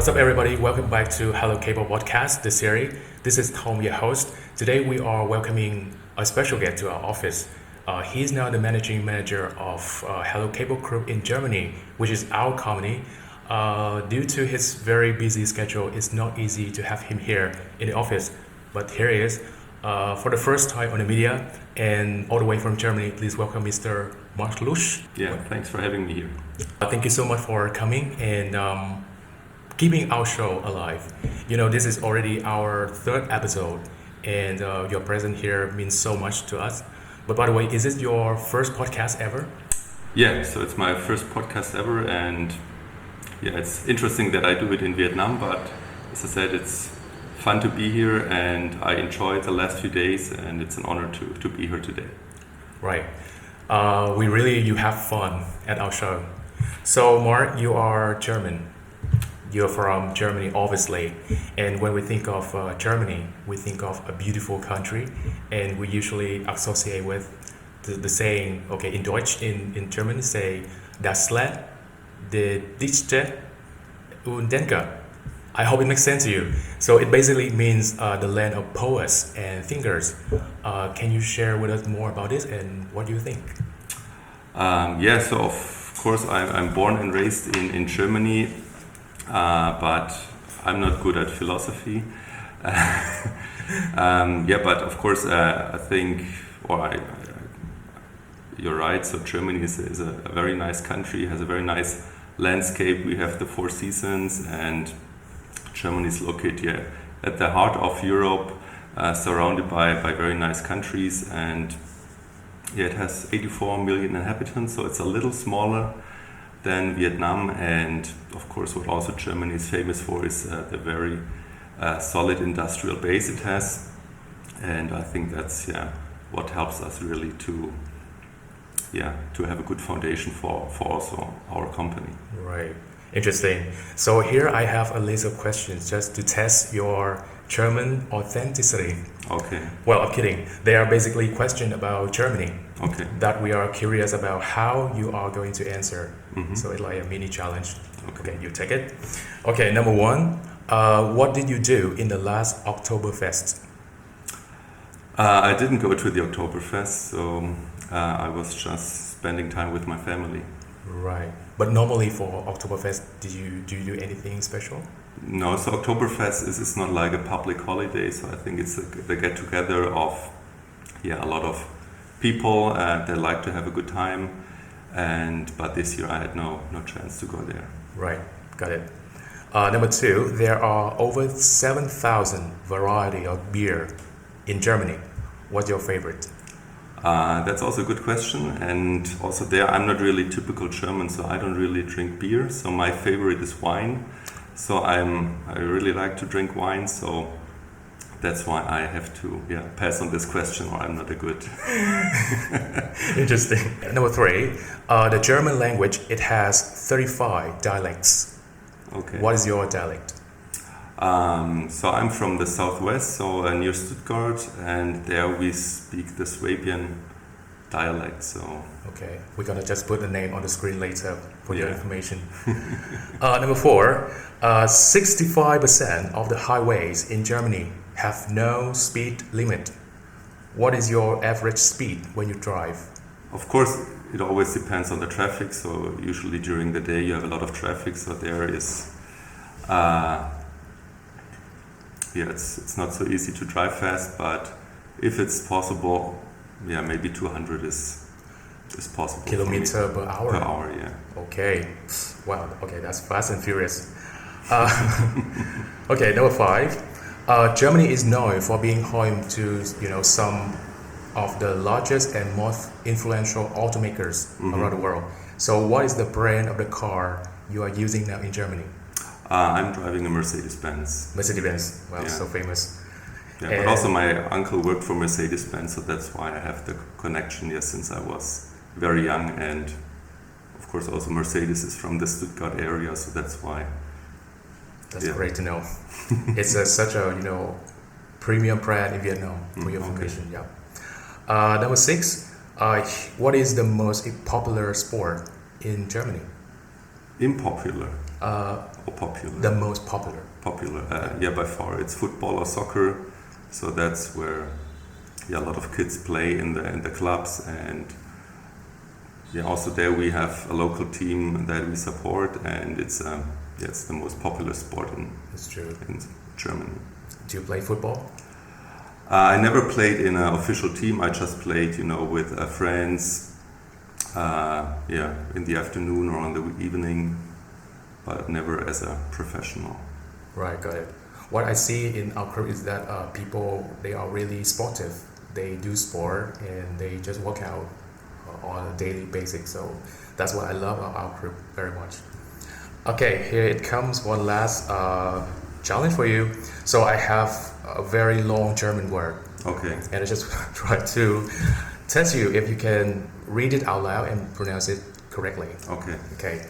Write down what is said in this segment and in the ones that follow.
What's up, everybody? Welcome back to HELUKABEL Podcast, the series. This is Tom, your host. Today, we are welcoming a special guest to our office. He's now the managing manager of HELUKABEL Group in Germany, which is our company. Due to his very busy schedule, it's not easy to have him here in the office. But here he is, for the first time on the media, and all the way from Germany. Please welcome Mr. Marc Luksch. Yeah, thanks for having me here. Thank you so much for coming and keeping our show alive. You know, this is already our third episode, and your presence here means so much to us. But by the way, is this your first podcast ever? Yeah, so it's my first podcast ever, and yeah, it's interesting that I do it in Vietnam, but as I said, it's fun to be here, and I enjoyed the last few days, and it's an honor to be here today. Right. You have fun at our show. So, Marc, you are German. You're from Germany, obviously. And when we think of Germany, we think of a beautiful country, and we usually associate with the saying, okay, in Deutsch, in German, say, das Land der Dichter und Denker. I hope it makes sense to you. So it basically means the land of poets and thinkers. Can you share with us more about this, and what do you think? So of course I'm born and raised in Germany, but I'm not good at philosophy. But of course I think, you're right. So Germany is a very nice country, has a very nice landscape. We have the four seasons, and Germany is located at the heart of Europe, surrounded by very nice countries, and it has 84 million inhabitants, so it's a little smaller than Vietnam. And of course, what also Germany is famous for is the very solid industrial base it has, and I think that's what helps us really to have a good foundation for also our company. Right. Interesting. So here I have a list of questions just to test your German authenticity. Okay. Well, I'm kidding. They are basically questions about Germany. Okay. That we are curious about how you are going to answer. Mm-hmm. So it's like a mini challenge. Okay, you take it. Okay, number one. What did you do in the last Oktoberfest? I didn't go to the Oktoberfest, so I was just spending time with my family. Right. But normally for Oktoberfest, do you do anything special? No, so Oktoberfest is not like a public holiday, so I think it's the get together of a lot of people that like to have a good time, but this year I had no chance to go there. Right, got it. Number two, there are over 7,000 variety of beer in Germany. What's your favorite? That's also a good question, and also there I'm not really typical German, so I don't really drink beer. So my favorite is wine. So I really like to drink wine. So that's why I have to pass on this question, or I'm not a good. Interesting. Number three, the German language, it has 35 dialects. Okay. What is your dialect? So I'm from the southwest, so near Stuttgart, and there we speak the Swabian dialect. So okay, we're gonna just put the name on the screen later for your information. Number four, 65% of the highways in Germany have no speed limit. What is your average speed when you drive? Of course, it always depends on the traffic. So usually during the day you have a lot of traffic, so there is. It's not so easy to drive fast, but if it's possible, maybe 200 is possible. Kilometer per hour? Per hour, yeah. Okay. Wow, okay, that's fast and furious. Okay, number five. Germany is known for being home to, some of the largest and most influential automakers around the world. So what is the brand of the car you are using now in Germany? I'm driving a Mercedes-Benz. Mercedes-Benz, wow, so famous. Yeah, but also my uncle worked for Mercedes-Benz, so that's why I have the connection here since I was very young. And of course also Mercedes is from the Stuttgart area, so that's why. That's great to know. It's such a premium brand in Vietnam for your information. Okay. Yeah. Number six, what is the most popular sport in Germany? Unpopular. or popular. The most popular. Popular, by far. It's football or soccer, so that's where a lot of kids play in the clubs, and also there we have a local team that we support, and it's the most popular sport in Germany. Do you play football? I never played in an official team. I just played, with friends, in the afternoon or on the evening, but never as a professional. Right, got it. What I see in our group is that people, they are really sportive. They do sport and they just work out on a daily basis. So that's what I love about our group very much. Okay, here it comes, one last challenge for you. So I have a very long German word. Okay. And I just try to test you if you can read it out loud and pronounce it correctly. Okay. Okay.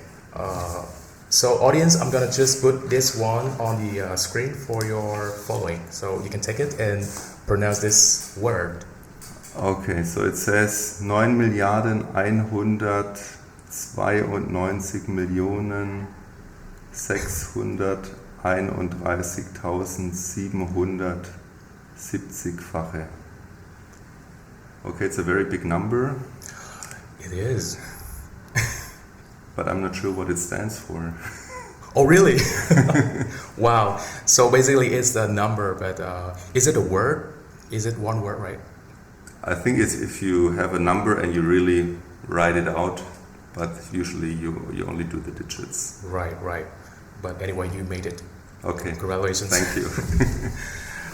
So audience, I'm gonna just put this one on the screen for your following. So you can take it and pronounce this word. Okay, so it says 9,992,631.770-fache. Okay, it's a very big number. It is. But I'm not sure what it stands for. Oh, really? Wow. So basically it's the number, but is it a word? Is it one word, right? I think it's if you have a number and you really write it out, but usually you only do the digits. Right. But anyway, you made it. Okay. Congratulations. Thank you.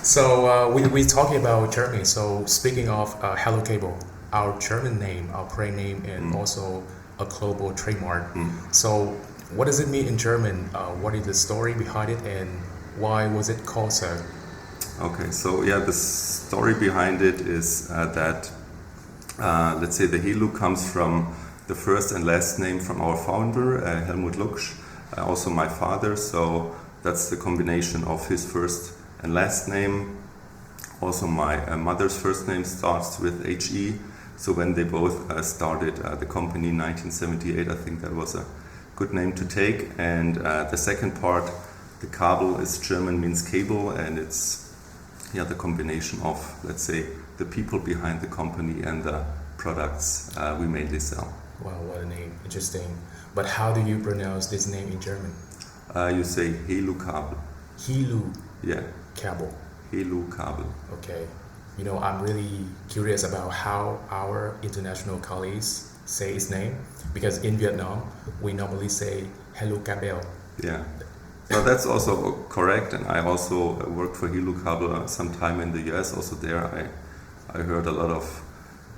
So we're talking about Germany. So speaking of HELUKABEL, our German name, our brand name, and also a global trademark. So what does it mean in German? What is the story behind it, and why was it called so? Okay, so the story behind it is that let's say the Helu comes from the first and last name from our founder, Marc Luksch, also my father. So that's the combination of his first and last name. Also my mother's first name starts with HE. So when they both started the company in 1978, I think that was a good name to take. And the second part, the Kabel, is German, means cable, and it's the combination of, let's say, the people behind the company and the products we mainly sell. Wow, what a name. Interesting. But how do you pronounce this name in German? You say HELUKABEL. Yeah. HELUKABEL. HELUKABEL. Okay. I'm really curious about how our international colleagues say its name, because in Vietnam, we normally say HELUKABEL. Yeah. No, that's also correct, and I also worked for HELUKABEL some time in the US. Also there I heard a lot of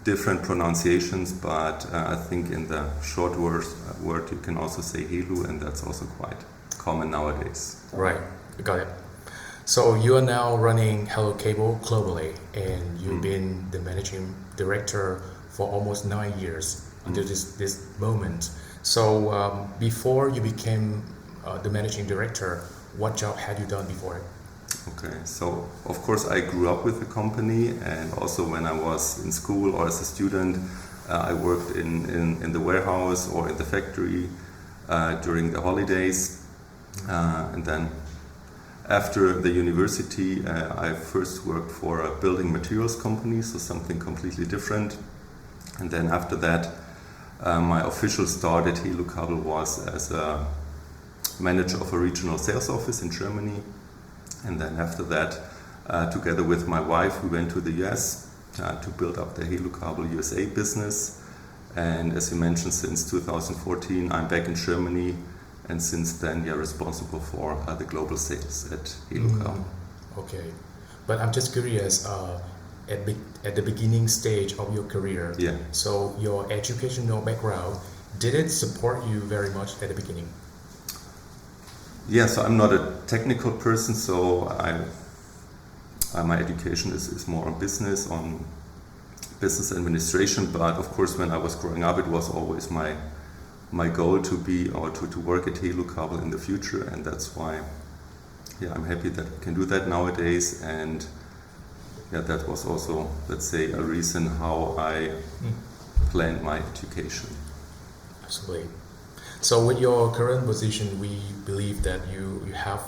different pronunciations, but I think in the short word you can also say Helu, and that's also quite common nowadays. Right, got it. So you are now running HELUKABEL globally, and you've been the managing director for almost 9 years until this moment. So before you became the managing director, what job had you done before it? Okay, so of course I grew up with the company, and also when I was in school or as a student, I worked in the warehouse or in the factory during the holidays, and then after the university I first worked for a building materials company, so something completely different, and then after that my official start at HELUKABEL was as a manager of a regional sales office in Germany. And then after that, together with my wife, we went to the US to build up the HELUKABEL USA business. And as you mentioned, since 2014, I'm back in Germany, and since then, responsible for the global sales at HELUKABEL. Okay, but I'm just curious, at the beginning stage of your career, so your educational background, did it support you very much at the beginning? Yeah, so I'm not a technical person, so my education is more on business administration. But of course, when I was growing up, it was always my goal to be or to work at HELUKABEL in the future, and that's why I'm happy that we can do that nowadays. And that was also, let's say, a reason how I planned my education. Absolutely. So with your current position, we believe that you have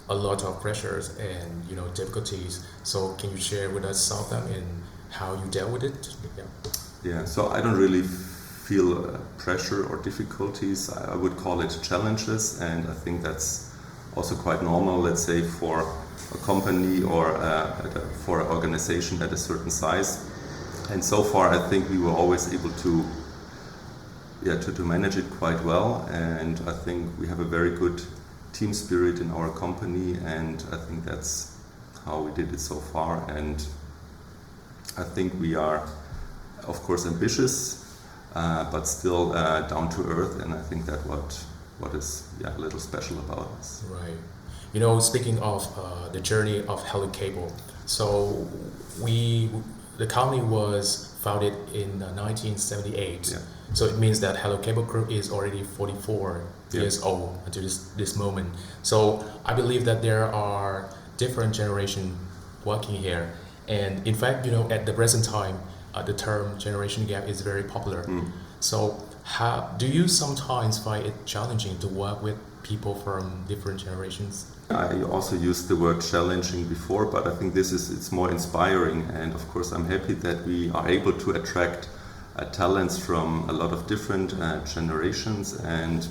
a lot of pressures and difficulties. So can you share with us some of them and how you dealt with it? Yeah. Yeah, so I don't really feel pressure or difficulties. I would call it challenges, and I think that's also quite normal, let's say, for a company or for an organization at a certain size. And so far, I think we were always able to manage it quite well, and I think we have a very good team spirit in our company, and I think that's how we did it so far. And I think we are, of course, ambitious, but still down to earth, and I think that what is a little special about us. Right. Speaking of the journey of HELUKABEL, so the company was founded in 1978. Yeah. So it means that HELUKABEL Group is already 44 years old until this moment. So I believe that there are different generations working here. And in fact, at the present time, the term generation gap is very popular. So do you sometimes find it challenging to work with people from different generations? I also used the word challenging before, but I think it's more inspiring. And of course, I'm happy that we are able to attract talents from a lot of different generations, and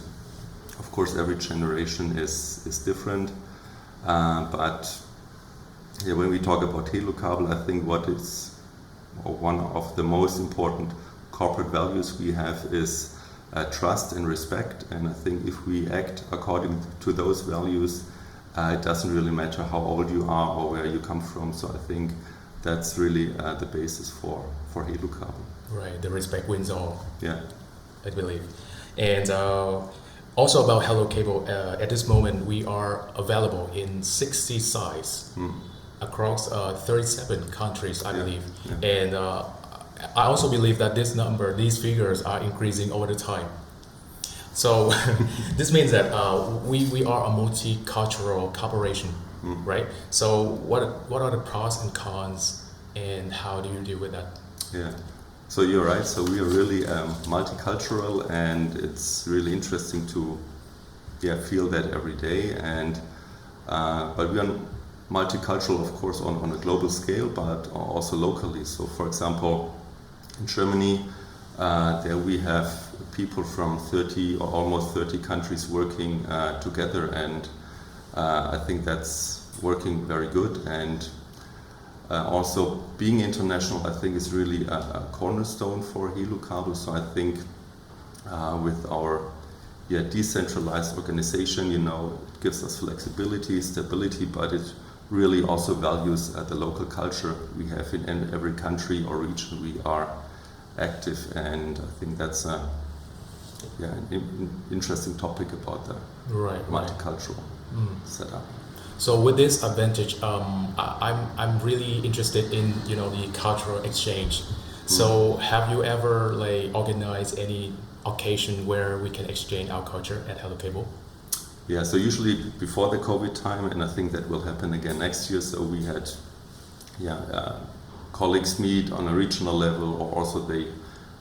of course every generation is different, but when we talk about HELUKABEL, I think one of the most important corporate values we have is trust and respect, and I think if we act according to those values, it doesn't really matter how old you are or where you come from. So I think that's really the basis for HELUKABEL. Right, the respect wins all. Yeah, I believe. And also about HELUKABEL, at this moment we are available in 60 sites across 37 countries, I believe. Yeah. And I also believe that these figures are increasing over the time. So this means that we are a multicultural corporation, right? So what are the pros and cons, and how do you deal with that? Yeah. So you're right. So we are really multicultural, and it's really interesting to feel that every day. And but we are multicultural, of course, on a global scale, but also locally. So, for example, in Germany, there we have people from 30 or almost 30 countries working together, and I think that's working very good. And also being international, I think, is really a cornerstone for HELUKABEL. So I think with our decentralized organization, it gives us flexibility, stability, but it really also values the local culture we have in every country or region we are active. And I think that's an interesting topic about the multicultural setup. So with this advantage, I'm really interested in the cultural exchange. So have you ever organized any occasion where we can exchange our culture at HELUKABEL? Yeah, so usually before the COVID time, and I think that will happen again next year. So we had colleagues meet on a regional level, or also they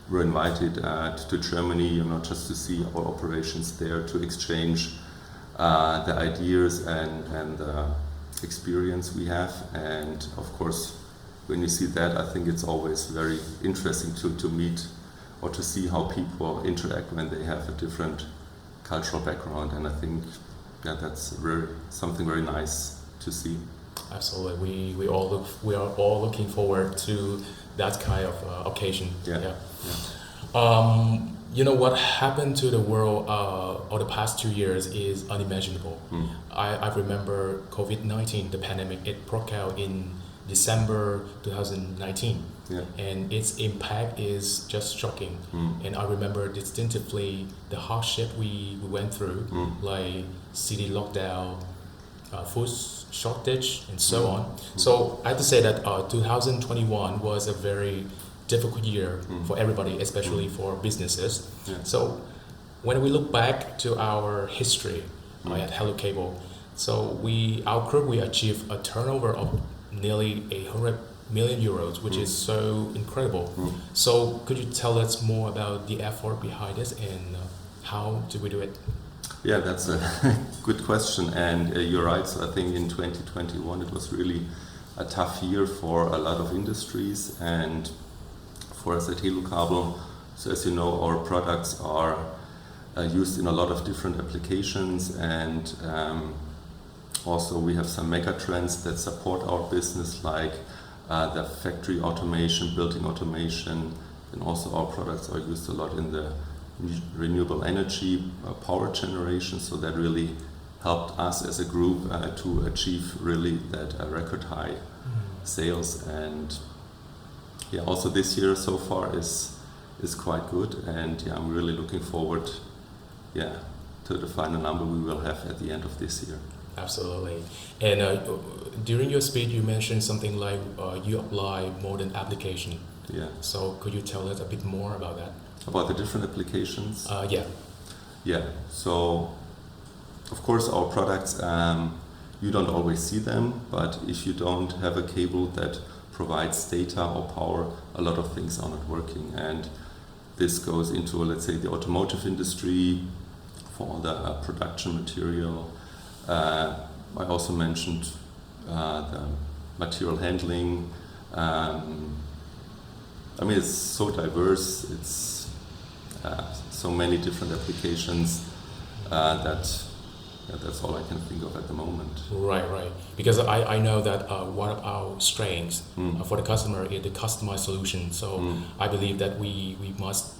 were invited to Germany, just to see our operations there, to exchange the ideas and the experience we have. And of course, when you see that, I think it's always very interesting to meet or to see how people interact when they have a different cultural background. And I think that's something very nice to see. Absolutely, we are all looking forward to that kind of occasion. What happened to the world over the past 2 years is unimaginable. I remember COVID-19, the pandemic. It broke out in December 2019, and its impact is just shocking. And I remember distinctively the hardship we went through, like city lockdown, food shortage, and so on. So I have to say that 2021 was a very difficult year for everybody, especially for businesses. So when we look back to our history at HELUKABEL, so our group, we achieved a turnover of nearly 800 million euros, which is so incredible. So could you tell us more about the effort behind this, and How do we do it? Yeah, that's a good question, and you're right. So I think in 2021 it was really a tough year for a lot of industries, and for us at HELUKABEL. So as you know, our products are used in a lot of different applications, and also we have some mega trends that support our business, like the factory automation, building automation, and also our products are used a lot in the renewable energy power generation. So that really helped us as a group to achieve really that record high sales. And yeah, also this year so far is quite good, and yeah, I'm really looking forward to the final number we will have at the end of this year. Absolutely. And during your speech, you mentioned something like you apply modern application. Yeah. So could you tell us a bit more about that? About the different applications? Yeah. Yeah. So, of course, our products, you don't always see them, but if you don't have a cable that provides data or power, a lot of things are not working. And this goes into, let's say, the automotive industry for all the production material. I also mentioned the material handling. I mean, it's so diverse. It's so many different applications that's all I can think of at the moment. Right. Because I know that one of our strengths for the customer is the customized solution. So I believe that we must,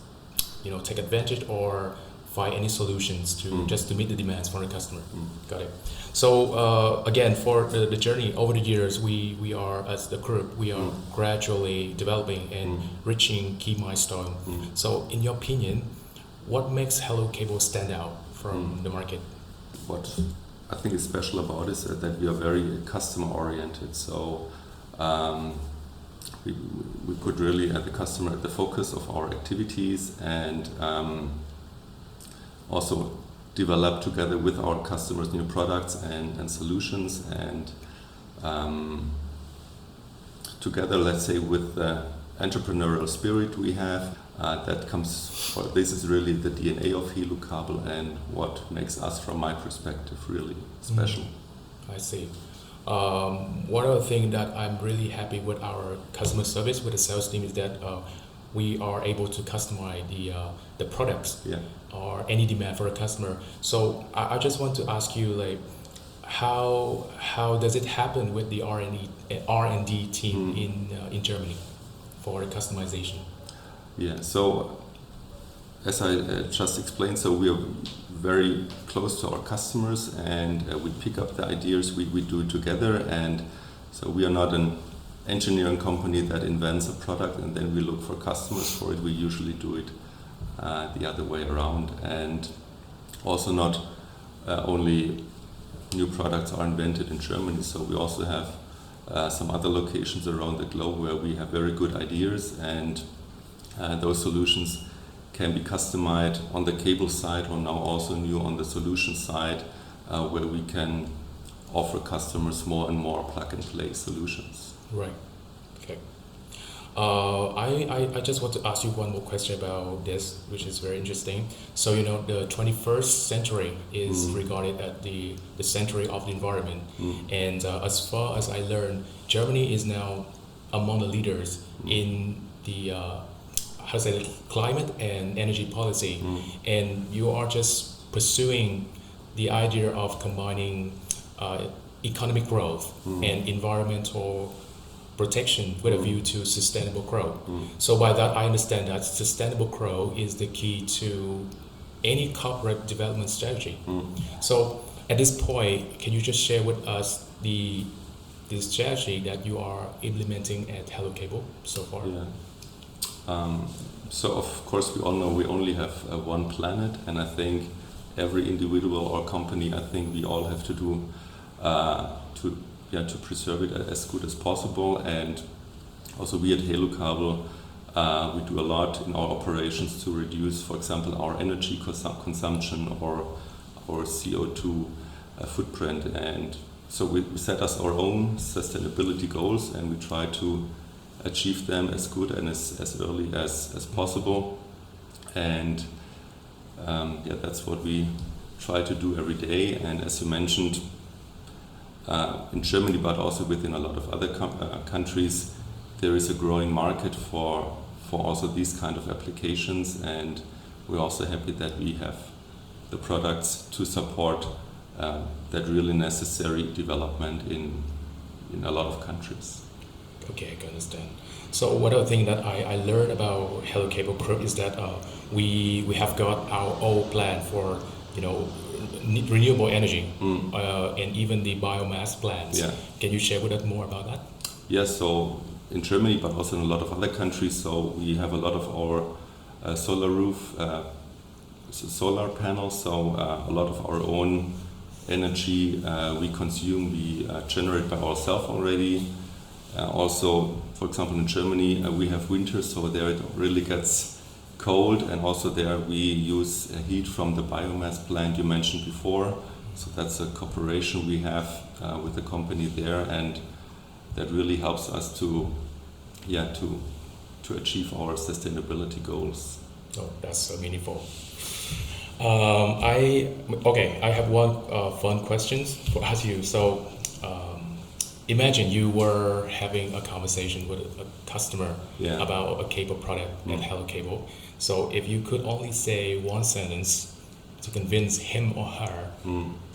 take advantage or find any solutions to just to meet the demands from the customer. Got it. So again, for the journey over the years, we are, as the group, we are gradually developing and reaching key milestones. So in your opinion, what makes HELUKABEL stand out from the market? What I think is special about it is that we are very customer oriented. So we put really the customer at the focus of our activities, and also develop together with our customers new products and solutions, and together, let's say, with the entrepreneurial spirit we have, this is really the DNA of HELUKABEL and what makes us, from my perspective, really special. I see. One other thing that I'm really happy with our customer service, with the sales team, is that we are able to customize the products or any demand for a customer. So I just want to ask you, like, how does it happen with the R&D team in Germany for the customization? Yeah, so as I just explained, so we are very close to our customers, and we pick up the ideas, we do it together, and so we are not an engineering company that invents a product and then we look for customers for it. We usually do it the other way around, and also not only new products are invented in Germany, so we also have some other locations around the globe where we have very good ideas, and those solutions can be customized on the cable side, or now also new on the solution side, where we can offer customers more and more plug-and-play solutions. Right. Okay. I just want to ask you one more question about this, which is very interesting. So, the 21st century is regarded as the century of the environment. And as far as I learned, Germany is now among the leaders in the climate and energy policy. And you are just pursuing the idea of combining economic growth and environmental protection with a view to sustainable growth. So by that, I understand that sustainable growth is the key to any corporate development strategy. So at this point, can you just share with us the strategy that you are implementing at HELUKABEL so far? Yeah. So of course we all know we only have one planet, and I think every individual or company, I think we all have to do to preserve it as good as possible. And also we at HELUKABEL, we do a lot in our operations to reduce, for example, our energy consumption or our CO2 footprint. And so we set us our own sustainability goals, and we try to achieve them as good and as early as possible. And that's what we try to do every day. And as you mentioned, in Germany, but also within a lot of other countries, there is a growing market for also these kind of applications, and we're also happy that we have the products to support that really necessary development in a lot of countries. Okay, I can understand. So one of the things that I learned about HELUKABEL Group is that we have got our own plan for renewable energy and even the biomass plants. Yeah. Can you share with us more about that? Yes, so in Germany, but also in a lot of other countries, so we have a lot of our solar roof, solar panels, so a lot of our own energy we consume, we generate by ourselves already. Also, for example, in Germany, we have winter, so there it really gets cold, and also there we use heat from the biomass plant you mentioned before. So that's a cooperation we have with the company there, and that really helps us to achieve our sustainability goals. Oh, that's so meaningful. I have one fun question for ask you. So, imagine you were having a conversation with a customer about a cable product at HELUKABEL. So, if you could only say one sentence to convince him or her,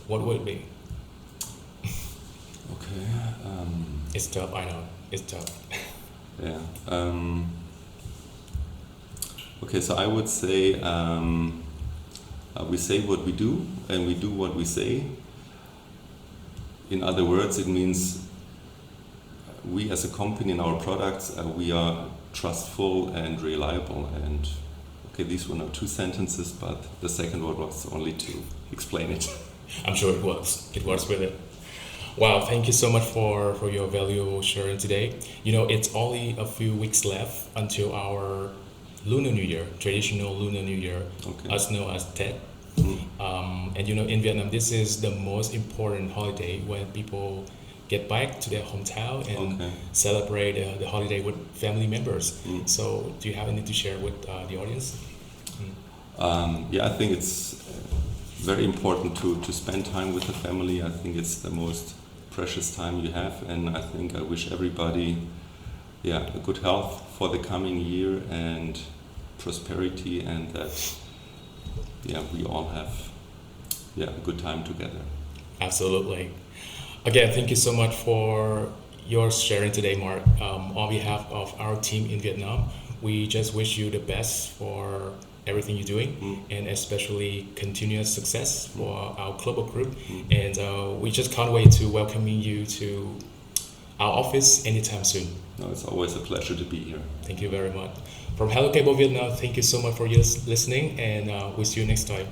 what would it be? Okay. It's tough, I know. It's tough. Yeah. Okay, so I would say we say what we do and we do what we say. In other words, it means we as a company in our products, we are trustful and reliable. And okay, these were not two sentences, but the second one was only to explain it. I'm sure it works. It works with it. Wow, thank you so much for your valuable sharing today. It's only a few weeks left until our Lunar New Year, traditional Lunar New Year, as known as Tết. And in Vietnam, this is the most important holiday when people get back to their hometown and celebrate the holiday with family members. So do you have anything to share with the audience? I think it's very important to spend time with the family. I think it's the most precious time you have, and I think I wish everybody a good health for the coming year and prosperity, and that we all have a good time together. Absolutely. Again, thank you so much for your sharing today, Marc. On behalf of our team in Vietnam, we just wish you the best for everything you're doing, and especially continuous success for our global group. And we just can't wait to welcoming you to our office anytime soon. No, it's always a pleasure to be here. Thank you very much. From HELUKABEL Vietnam, thank you so much for your listening, and we'll see you next time.